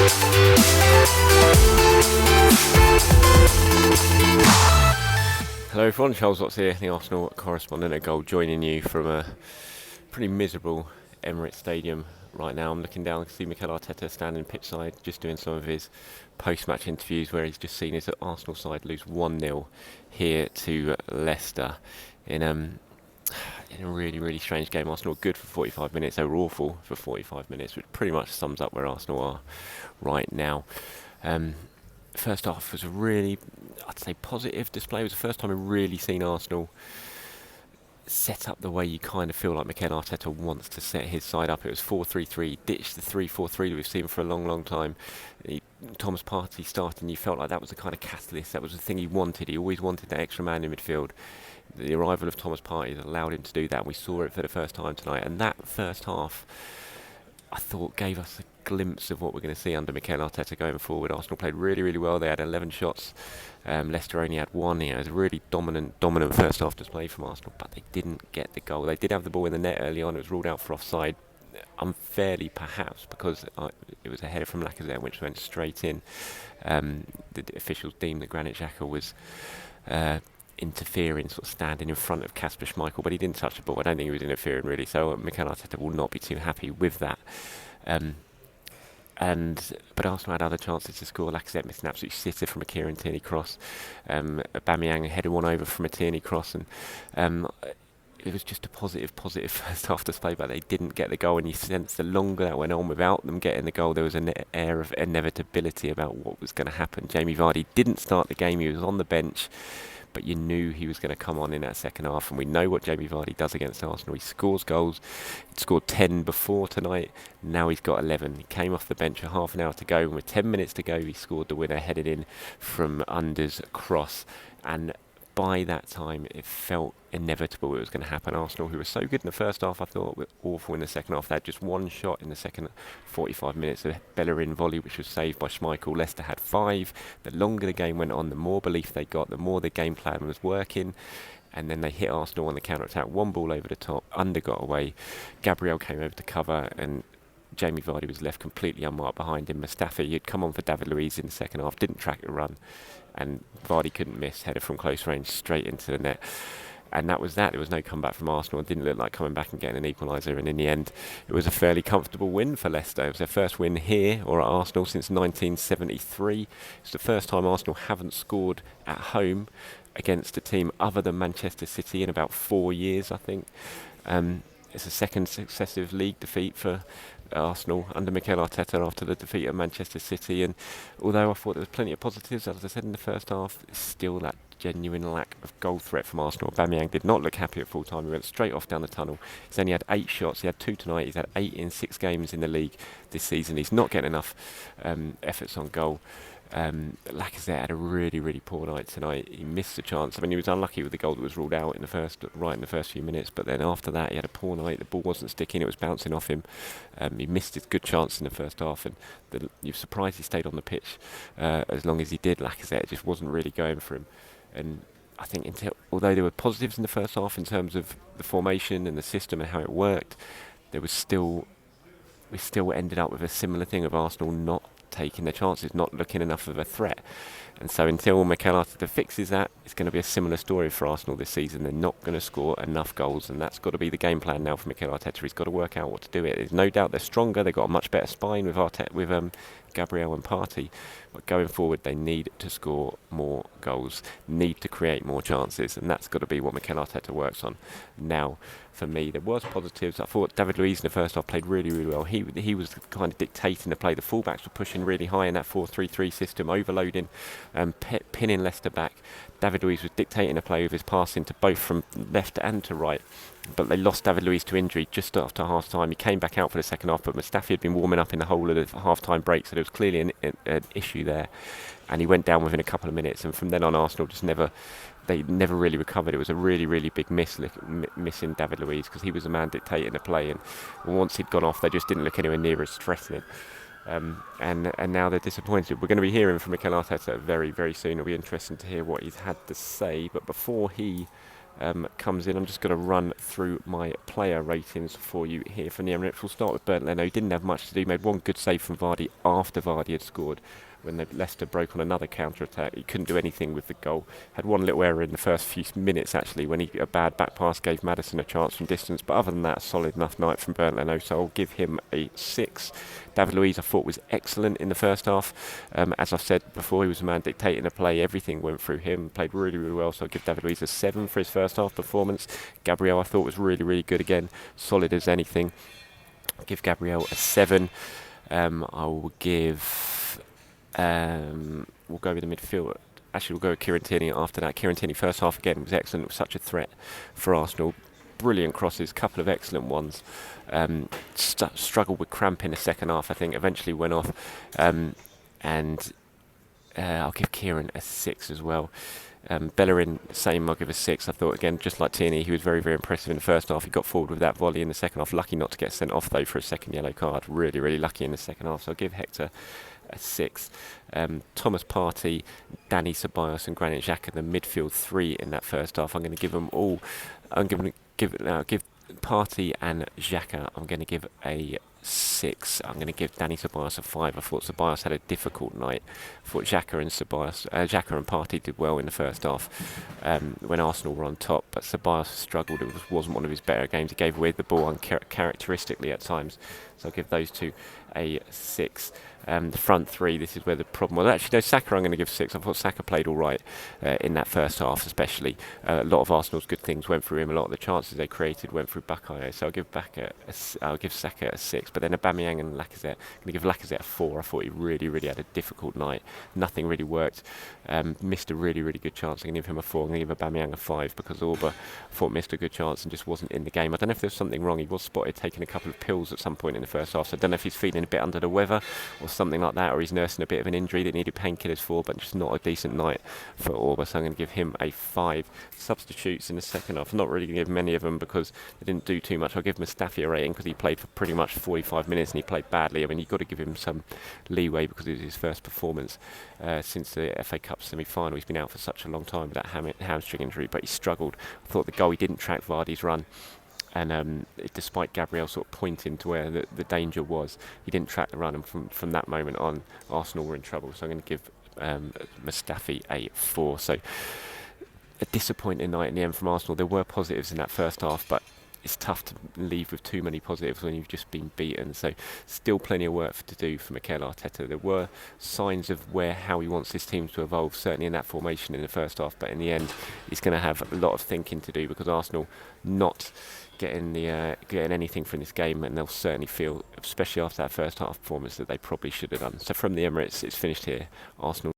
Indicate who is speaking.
Speaker 1: Hello everyone, Charles Watts here, the Arsenal correspondent at Goal, joining you from a pretty miserable Emirates Stadium right now. I'm looking down to see Mikel Arteta standing pitchside, just doing some of his post-match interviews where he's just seen his Arsenal side lose 1-0 here to Leicester in a really, really strange game. Arsenal were good for 45 minutes, they were awful for 45 minutes, which pretty much sums up where Arsenal are right now. First half was a really, I'd say, positive display. It was the first time I've really seen Arsenal set up the way you kind of feel like Mikel Arteta wants to set his side up. It was 4-3-3, ditched the 3-4-3 that we've seen for a long, long time. Thomas Partey starting, you felt like that was the kind of catalyst, that was the thing he wanted. He always wanted that extra man in midfield. The arrival of Thomas Partey allowed him to do that, and we saw it for the first time tonight. And that first half, I thought, gave us a glimpse of what we're going to see under Mikel Arteta going forward. Arsenal played really, really well. They had 11 shots. Leicester only had one. It was a really dominant first half display from Arsenal, but they didn't get the goal. They did have the ball in the net early on. It was ruled out for offside, unfairly perhaps, because it was a header from Lacazette which went straight in. The officials deemed that Granit Xhaka was interfering, sort of standing in front of Kasper Schmeichel, but he didn't touch the ball. I don't think he was interfering really, so Mikel Arteta will not be too happy with that. But Arsenal had other chances to score. Lacazette missed an absolute sitter from a Kieran Tierney cross. Aubameyang headed one over from a Tierney cross, and it was just a positive first half display, but they didn't get the goal, and you sense the longer that went on without them getting the goal, there was an air of inevitability about what was going to happen. Jamie Vardy didn't start the game, he was on the bench, but you knew he was going to come on in that second half, and we know what Jamie Vardy does against Arsenal. He scores goals. He'd scored 10 before tonight, now he's got 11. He came off the bench a half an hour to go, and with 10 minutes to go, he scored the winner, headed in from Under's cross, and by that time, it felt inevitable it was going to happen. Arsenal, who were so good in the first half, I thought were awful in the second half. They had just one shot in the second 45 minutes, a Bellerin volley, which was saved by Schmeichel. Leicester had 5. The longer the game went on, the more belief they got, the more the game plan was working. And then they hit Arsenal on the counter-attack. One ball over the top, Under got away. Gabriel came over to cover, and Jamie Vardy was left completely unmarked behind him. Mustafi had come on for David Luiz in the second half, didn't track the run, and Vardy couldn't miss, header from close range straight into the net. And that was that. There was no comeback from Arsenal. It didn't look like coming back and getting an equaliser, and in the end it was a fairly comfortable win for Leicester. It was their first win here or at Arsenal since 1973. It's the first time Arsenal haven't scored at home against a team other than Manchester City in about 4 years, I think. It's a second successive league defeat for Arsenal under Mikel Arteta after the defeat at Manchester City, and although I thought there was plenty of positives, as I said in the first half, it's still that genuine lack of goal threat from Arsenal. Aubameyang did not look happy at full time. He went straight off down the tunnel. He's only had 8 shots. He had 2 tonight. He's had 8 in 6 games in the league this season. He's not getting enough efforts on goal. Lacazette had a really, really poor night tonight. He missed a chance. I mean, he was unlucky with the goal that was ruled out in the first few minutes. But then after that, he had a poor night. The ball wasn't sticking; it was bouncing off him. He missed his good chance in the first half, and you're surprised he stayed on the pitch as long as he did. Lacazette just wasn't really going for him, and I think although there were positives in the first half in terms of the formation and the system and how it worked, we still ended up with a similar thing of Arsenal not taking their chances, not looking enough of a threat. And so until Mikel Arteta fixes that, it's going to be a similar story for Arsenal this season. They're not going to score enough goals, and that's got to be the game plan now for Mikel Arteta. He's got to work out what to do it. There's no doubt they're stronger. They've got a much better spine with Gabriel and Partey, but going forward they need to score more goals, need to create more chances, and that's got to be what Mikel Arteta works on. Now, for me, there was positives. I thought David Luiz in the first half played really, really well. He was kind of dictating the play. The fullbacks were pushing really high in that 4-3-3 system, overloading, pinning Leicester back. David Luiz was dictating the play with his passing to both from left and to right. But they lost David Luiz to injury just after half time. He came back out for the second half, but Mustafi had been warming up in the whole of the half time break, so there was clearly an issue there. And he went down within a couple of minutes, and from then on Arsenal they never really recovered. It was a really, really big missing David Luiz, because he was the man dictating the play, and once he'd gone off they just didn't look anywhere near as threatening. And now they're disappointed. We're going to be hearing from Mikel Arteta very, very soon. It'll be interesting to hear what he's had to say, but before he comes in. I'm just going to run through my player ratings for you here from the Emirates. We'll start with Bernd Leno. He didn't have much to do. Made one good save from Vardy after Vardy had scored. When Leicester broke on another counter-attack, he couldn't do anything with the goal. Had one little error in the first few minutes, actually, when a bad back pass gave Maddison a chance from distance. But other than that, a solid enough night from Bernd Leno, so I'll give him a 6. David Luiz, I thought, was excellent in the first half. As I've said before, he was the man dictating the play. Everything went through him. Played really, really well, so I'll give David Luiz a 7 for his first half performance. Gabriel, I thought, was really, really good again. Solid as anything. I'll give Gabriel a 7. I will give... we'll go with the midfield. Actually, we'll go with Kieran Tierney after that. Kieran Tierney, first half again, was excellent. Was such a threat for Arsenal. Brilliant crosses, couple of excellent ones. Struggled with cramp in the second half, I think. Eventually went off. And I'll give Kieran a 6 as well. Bellerin, same, I'll give a 6. I thought, again, just like Tierney, he was very, very impressive in the first half. He got forward with that volley in the second half. Lucky not to get sent off, though, for a second yellow card. Really, really lucky in the second half. So I'll give Hector a 6. Thomas Partey, Danny Ceballos and Granit Xhaka, the midfield 3 in that first half. I'm going to give them all... I'm going to give Partey and Xhaka, I'm going to give a 6. I'm going to give Danny Ceballos a 5. I thought Ceballos had a difficult night. I thought Xhaka and Partey did well in the first half when Arsenal were on top, but Ceballos struggled. It wasn't one of his better games. He gave away the ball uncharacteristically at times. So I'll give those two a 6. The front 3, this is where the problem was. Actually, no, Saka I'm going to give 6. I thought Saka played all right in that first half, especially. A lot of Arsenal's good things went through him. A lot of the chances they created went through Bukayo. So I'll give Saka a 6. But then Aubameyang and Lacazette, I'm going to give Lacazette a 4. I thought he really, really had a difficult night. Nothing really worked. Missed a really, really good chance. I'm going to give him a 4. I'm going to give Aubameyang a 5 because Auba, I thought, missed a good chance and just wasn't in the game. I don't know if there's something wrong. He was spotted taking a couple of pills at some point in the first half. So I don't know if he's feeling a bit under the weather or something like that, or he's nursing a bit of an injury that needed painkillers for, but just not a decent night for Auba. So I'm going to give him a 5. Substitutes in the second half, I'm not really going to give many of them because they didn't do too much. I'll give Mustafi a rating because he played for pretty much 45 minutes and he played badly. I mean, you've got to give him some leeway because it was his first performance since the FA Cup semi-final. He's been out for such a long time with that hamstring injury, but he struggled. I thought the goal, he didn't track Vardy's run. And despite Gabriel sort of pointing to where the danger was, he didn't track the run, and from that moment on, Arsenal were in trouble. So I'm going to give Mustafi a 4. So a disappointing night in the end from Arsenal. There were positives in that first half, but it's tough to leave with too many positives when you've just been beaten. So still plenty of work to do for Mikel Arteta. There were signs of how he wants his team to evolve, certainly in that formation in the first half, but in the end he's going to have a lot of thinking to do because Arsenal not getting anything from this game, and they'll certainly feel, especially after that first half performance, that they probably should have done. So from the Emirates, it's finished here. Arsenal